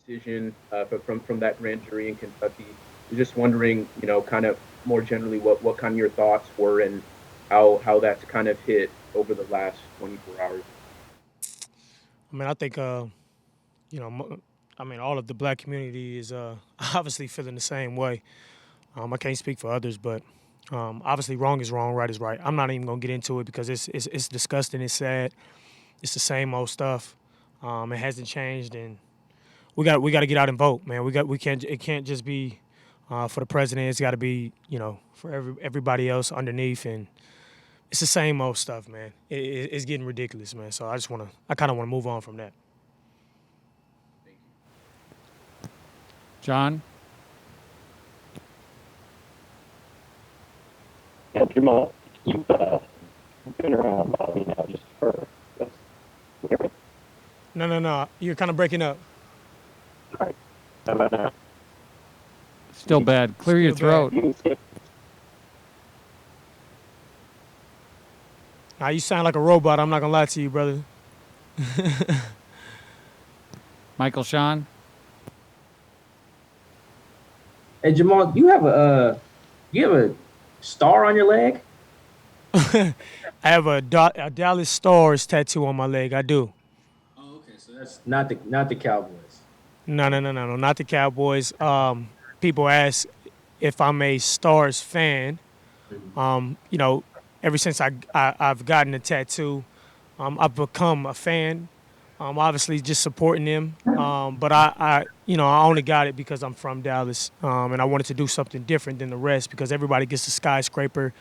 decision from that grand jury in Kentucky. I'm just wondering, kind of more generally, what kind of your thoughts were and how that's kind of hit over the last 24 hours. I mean, I think you know, I mean, all of the black community is obviously feeling the same way. I can't speak for others, but obviously, wrong is wrong, right is right. I'm not even gonna get into it because it's disgusting. It's sad. It's the same old stuff. It hasn't changed, and we got to get out and vote, man. We can't it can't just be for the president. It's got to be for everybody else underneath, and it's the same old stuff, man. It's getting ridiculous, man. So I kind of want to move on from that. John? Yeah, Jamal, you've been around Bobby now just for No. You're kind of breaking up. all right. How about now? Still bad. Clear your Still throat. Now you sound like a robot. I'm not gonna lie to you, brother. Michael Sean? Hey Jamal, you have a star on your leg? I have a Dallas Stars tattoo on my leg. I do. Oh, okay. So that's not the Cowboys. No, not the Cowboys. People ask if I'm a Stars fan. Ever since I've gotten a tattoo, I've become a fan. Obviously just supporting them. But I only got it because I'm from Dallas, and I wanted to do something different than the rest because everybody gets the skyscraper.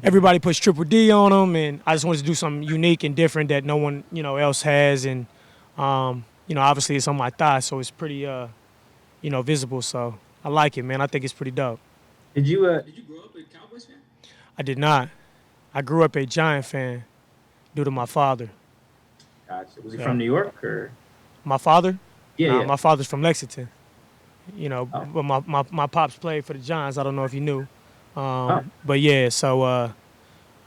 Everybody puts Triple D on them, and I just wanted to do something unique and different that no one else has. And obviously it's on my thigh, so it's pretty visible. So I like it, man. I think it's pretty dope. Did you grow up a Cowboys fan? I did not. I grew up a Giant fan due to my father. Gotcha. Was he from New York or? My father? Yeah, yeah. My father's from Lexington. Oh. But my pops played for the Giants. I don't know if you knew. But yeah, so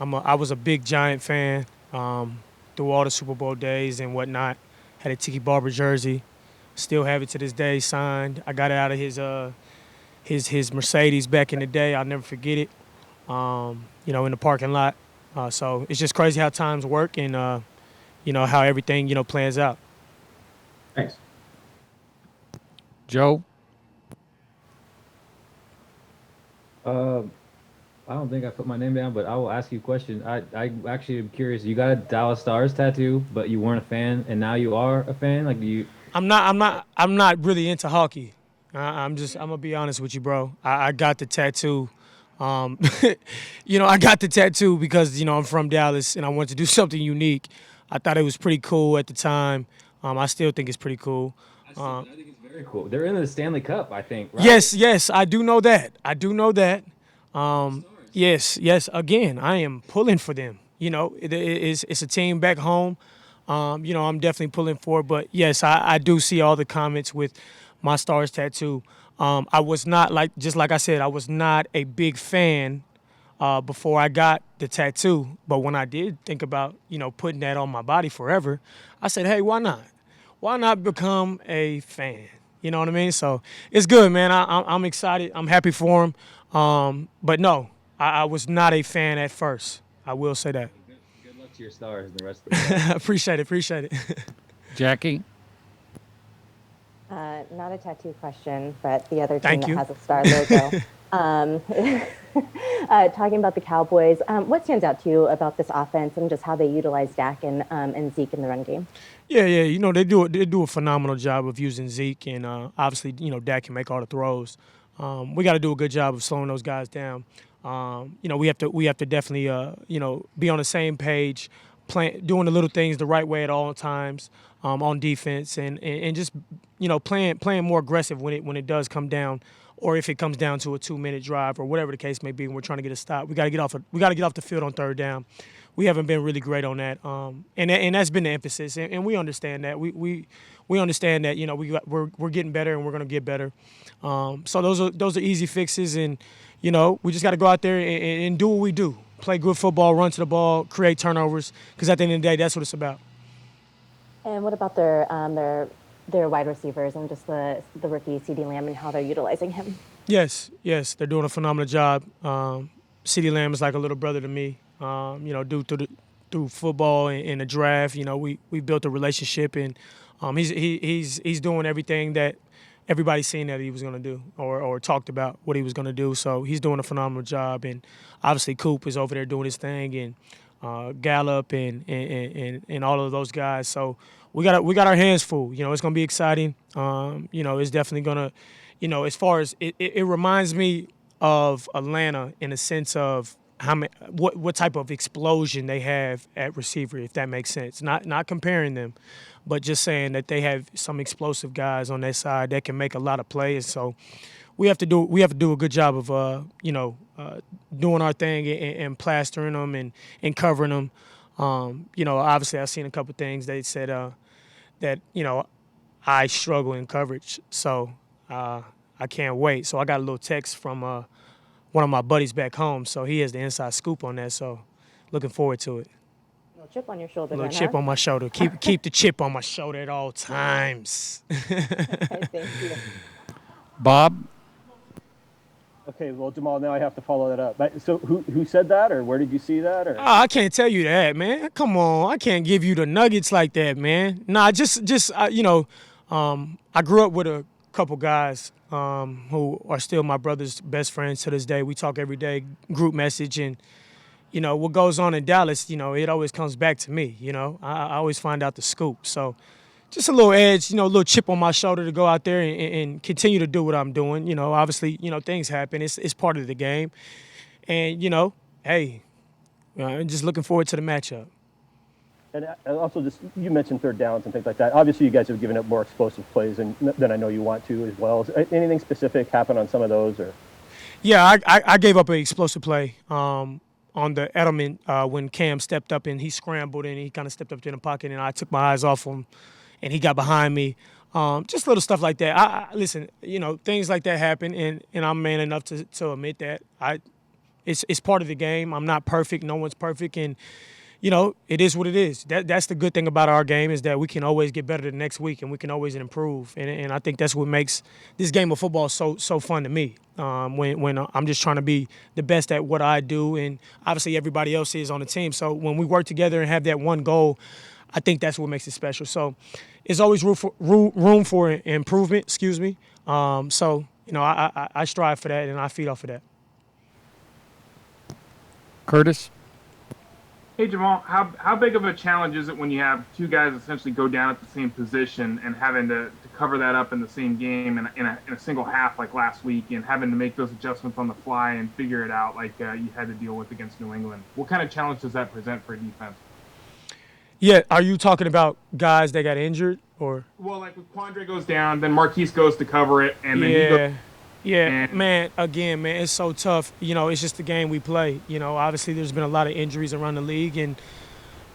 I was a big Giant fan through all the Super Bowl days and whatnot. Had a Tiki Barber jersey. Still have it to this day signed. I got it out of his Mercedes back in the day. I'll never forget it. In the parking lot. So it's just crazy how times work and how everything plans out. Thanks. Joe? I don't think I put my name down, but I will ask you a question. I actually am curious. You got a Dallas Stars tattoo, but you weren't a fan, and now you are a fan. Like, do you? I'm not really into hockey. I'm gonna be honest with you, bro. I got the tattoo. I got the tattoo because I'm from Dallas and I wanted to do something unique. I thought it was pretty cool at the time. I still think it's pretty cool. I think it's very cool. They're in the Stanley Cup, I think. Right? Yes, I do know that. Yes. Again, I am pulling for them. It's a team back home. I'm definitely pulling for it. But yes, I do see all the comments with my Stars tattoo. I was not like I said, I was not a big fan before I got the tattoo. But when I did think about putting that on my body forever, I said, hey, why not? Why not become a fan? You know what I mean? So it's good, man. I'm excited. I'm happy for him. But no, I was not a fan at first. I will say that. Good luck to your Stars and the rest of the Appreciate it. Jackie? Not a tattoo question, but the other team Thank you. that has a star logo. Talking about the Cowboys, what stands out to you about this offense and just how they utilize Dak and Zeke in the run game? Yeah. They do a phenomenal job of using Zeke, and obviously, Dak can make all the throws. We got to do a good job of slowing those guys down. We have to definitely be on the same page, doing the little things the right way at all times on defense, and just playing more aggressive when it does come down, or if it comes down to a 2-minute drive or whatever the case may be, and we're trying to get a stop. We got to get off the field on third down. We haven't been really great on that, and that's been the emphasis, and we understand that. We understand that we're getting better and we're going to get better. So those are easy fixes, and we just got to go out there and do what we do: play good football, run to the ball, create turnovers. Because at the end of the day, that's what it's about. And what about their their wide receivers and just the rookie CD Lamb and how they're utilizing him? Yes, they're doing a phenomenal job. CeeDee Lamb is like a little brother to me. Through football and the draft, we built a relationship, and he's doing everything that everybody's seen that he was going to do or talked about what he was going to do. So he's doing a phenomenal job, and obviously Coop is over there doing his thing, and Gallup and all of those guys. So we got our hands full. It's going to be exciting. It's definitely going to, as far as it reminds me of Atlanta in a sense of what type of explosion they have at receiver, if that makes sense. Not comparing them, but just saying that they have some explosive guys on their side that can make a lot of plays. So we have to do a good job of doing our thing and plastering them and covering them. Obviously I've seen a couple things they said that I struggle in coverage, so I can't wait. So I got a little text from one of my buddies back home, so he has the inside scoop on that. So looking forward to it. A little chip on your shoulder. A little chip on my shoulder. Keep the chip on my shoulder at all times. Okay, thank you. Bob? Okay, well, Jamal, now I have to follow that up. So who said that, or where did you see that? Or I can't tell you that, man. Come on, I can't give you the nuggets like that, man. Nah, I grew up with a couple guys who are still my brother's best friends to this day. We talk every day, group message, and what goes on in Dallas, it always comes back to me. I always find out the scoop. So just a little edge, a little chip on my shoulder to go out there and continue to do what I'm doing. Obviously, things happen. It's part of the game, and hey, I'm just looking forward to the matchup. and also just you mentioned third downs and things like that. Obviously, you guys have given up more explosive plays than I know you want to as well. Anything specific happen on some of those, or? Yeah, I gave up an explosive play on the Edelman when Cam stepped up and he scrambled and he kind of stepped up in the pocket and I took my eyes off him and he got behind me. Just little stuff like that. Listen, things like that happen and I'm man enough to admit that. It's part of the game. I'm not perfect. No one's perfect, and it is what it is. That's the good thing about our game is that we can always get better the next week and we can always improve. And I think that's what makes this game of football so fun to me. When I'm just trying to be the best at what I do, and obviously everybody else is on the team. So when we work together and have that one goal, I think that's what makes it special. So there's always room for improvement. Excuse me. I strive for that and I feed off of that. Curtis? Hey, Jamal, how big of a challenge is it when you have two guys essentially go down at the same position and having to cover that up in the same game in a single half like last week and having to make those adjustments on the fly and figure it out like you had to deal with against New England? What kind of challenge does that present for a defense? Yeah, are you talking about guys that got injured or? Well, like when Quandre goes down, then Marquise goes to cover it, and then he goes. Yeah, man, it's so tough. It's just the game we play. Obviously there's been a lot of injuries around the league, and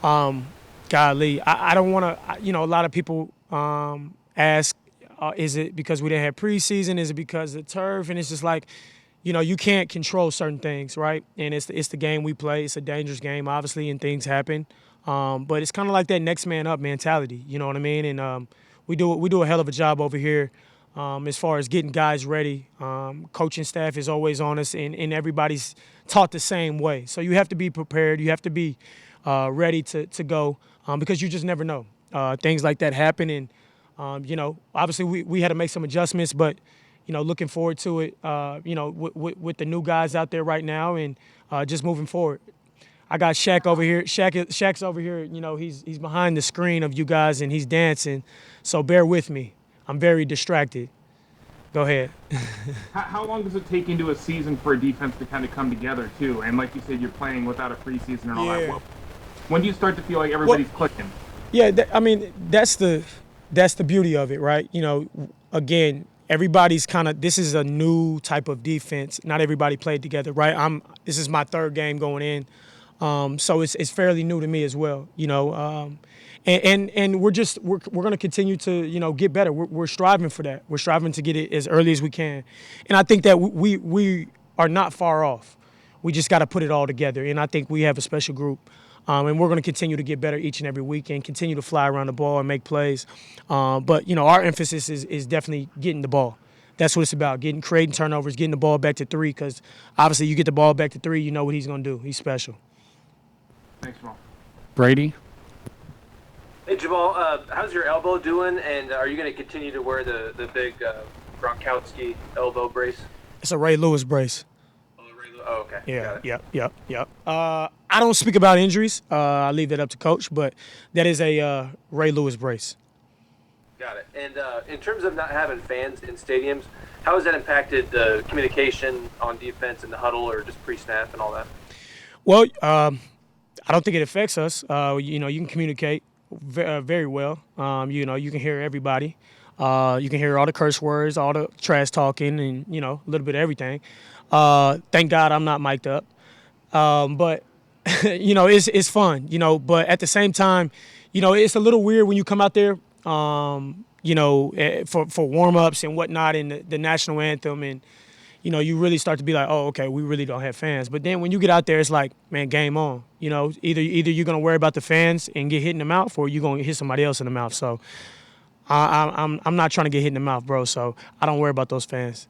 golly, I don't want to, a lot of people ask, is it because we didn't have preseason? Is it because of the turf? And it's just like, you can't control certain things, right? And it's the game we play. It's a dangerous game, obviously, and things happen. But it's kind of like that next man up mentality, you know what I mean? And we do a hell of a job over here. As far as getting guys ready, coaching staff is always on us, and everybody's taught the same way. So you have to be prepared. You have to be ready to go because you just never know. Things like that happen, and obviously we had to make some adjustments, but looking forward to it. With the new guys out there right now, and just moving forward. I got Shaq over here. Shaq's over here. He's behind the screen of you guys, and he's dancing. So bear with me. I'm very distracted. Go ahead. How long does it take into a season for a defense to kind of come together, too? And like you said, you're playing without a preseason and all that. Well, when do you start to feel like everybody's clicking? Yeah, that's the beauty of it, right? Again, everybody's this is a new type of defense. Not everybody played together, right? This is my third game going in. So it's fairly new to me as well, and we're going to continue to get better. We're striving for that. We're striving to get it as early as we can, and I think that we are not far off. We just got to put it all together, and I think we have a special group And we're going to continue to get better each and every week and continue to fly around the ball and make plays. But, our emphasis is definitely getting the ball. That's what it's about, creating turnovers, getting the ball back to 3, because obviously you get the ball back to 3, you know what he's going to do. He's special. Thanks, Jamal. Brady. Hey, Jamal, how's your elbow doing, and are you going to continue to wear the big Gronkowski elbow brace? It's a Ray Lewis brace. Oh, okay. Yeah, yep. I don't speak about injuries. I leave that up to coach, but that is a Ray Lewis brace. Got it. And in terms of not having fans in stadiums, how has that impacted the communication on defense in the huddle or just pre-snap and all that? Well, I don't think it affects us. You can communicate very well. You can hear everybody. You can hear all the curse words, all the trash talking, and, a little bit of everything. Thank God I'm not mic'd up. But, it's fun, but at the same time, it's a little weird when you come out there, for warm-ups and whatnot and the national anthem, and, you really start to be like, oh, okay, we really don't have fans. But then when you get out there, it's like, man, game on. Either you're going to worry about the fans and get hit in the mouth, or you're going to hit somebody else in the mouth. So I'm not trying to get hit in the mouth, bro, so I don't worry about those fans.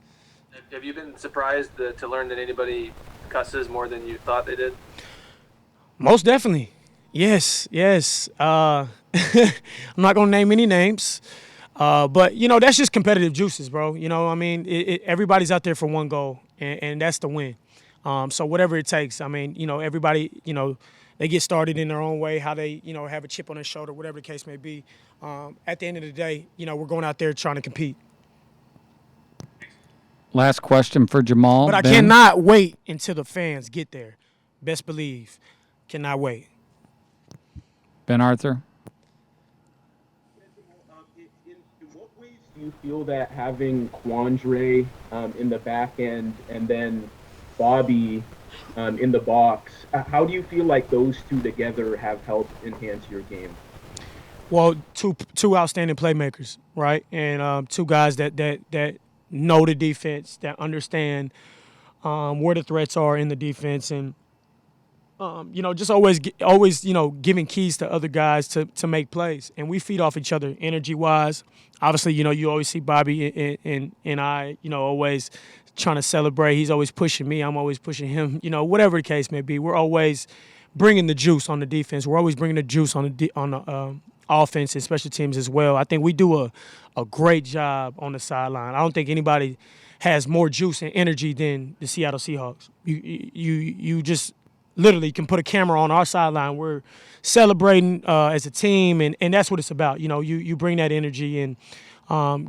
Have you been surprised to learn that anybody cusses more than you thought they did? Most definitely. Yes. I'm not going to name any names. But, that's just competitive juices, bro. Everybody's out there for one goal, and that's the win. So whatever it takes, everybody, they get started in their own way, how they, have a chip on their shoulder, whatever the case may be. At the end of the day, we're going out there trying to compete. Last question for Jamal. But I Ben. cannot wait until the fans get there. Best believe. Cannot wait. Ben Arthur. In what ways do you feel that having Quandre in the back end and then Bobby in the box, how do you feel like those two together have helped enhance your game? Well, two outstanding playmakers, right? And two guys that know the defense, that understand where the threats are in the defense, and just always giving keys to other guys to make plays. And we feed off each other energy-wise. Obviously, you always see Bobby and I, always trying to celebrate. He's always pushing me. I'm always pushing him. Whatever the case may be, we're always bringing the juice on the defense. We're always bringing the juice on the offense and special teams as well. I think we do a great job on the sideline. I don't think anybody has more juice and energy than the Seattle Seahawks. You just literally can put a camera on our sideline. We're celebrating as a team, and that's what it's about. You bring that energy, and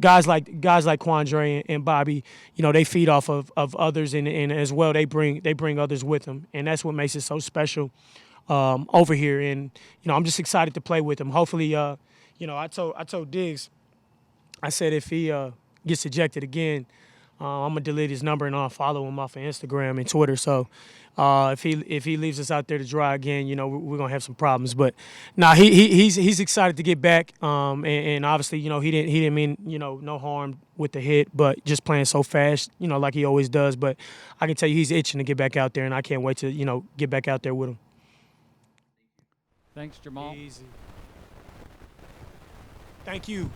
guys like Quandre and Bobby, they feed off of others, and as well they bring others with them, and that's what makes it so special over here. And I'm just excited to play with him. Hopefully, I told Diggs, I said if he gets ejected again, I'm gonna delete his number and unfollow him off of Instagram and Twitter. So if he leaves us out there to dry again, we're gonna have some problems. But he's excited to get back. And obviously, he didn't mean no harm with the hit, but just playing so fast, like he always does. But I can tell you, he's itching to get back out there, and I can't wait to get back out there with him. Thanks, Jamal. Easy. Thank you.